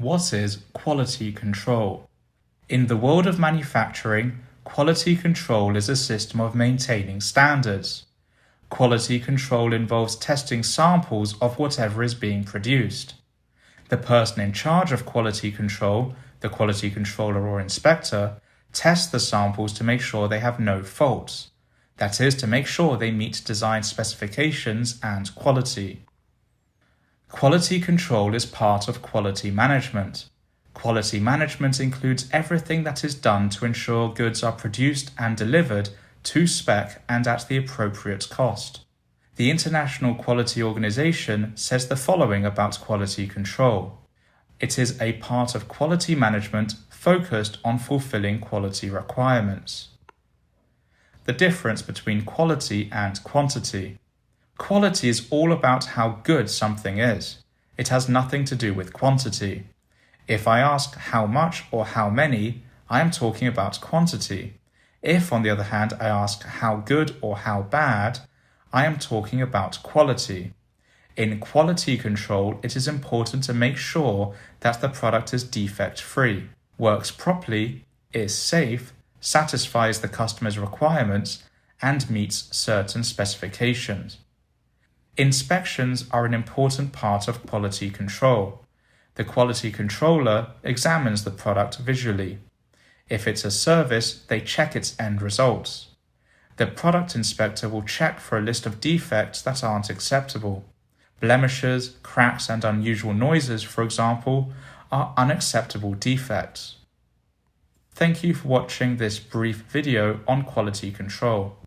What is quality control? In the world of manufacturing, quality control is a system of maintaining standards. Quality control involves testing samples of whatever is being produced. The person in charge of quality control, the quality controller or inspector, tests the samples to make sure they have no faults. That is, to make sure they meet design specifications and quality. Quality control is part of quality management. Quality management includes everything that is done to ensure goods are produced and delivered to spec and at the appropriate cost. The International Quality Organization says the following about quality control. It is a part of quality management focused on fulfilling quality requirements. The difference between quality and quantity. Quality is all about how good something is. It has nothing to do with quantity. If I ask how much or how many, I am talking about quantity. If, on the other hand, I ask how good or how bad, I am talking about quality. In quality control, it is important to make sure that the product is defect-free, works properly, is safe, satisfies the customer's requirements, and meets certain specifications. Inspections are an important part of quality control. The quality controller examines the product visually. If it's a service, they check its end results. The product inspector will check for a list of defects that aren't acceptable. Blemishes, cracks, and unusual noises, for example, are unacceptable defects. Thank you for watching this brief video on quality control.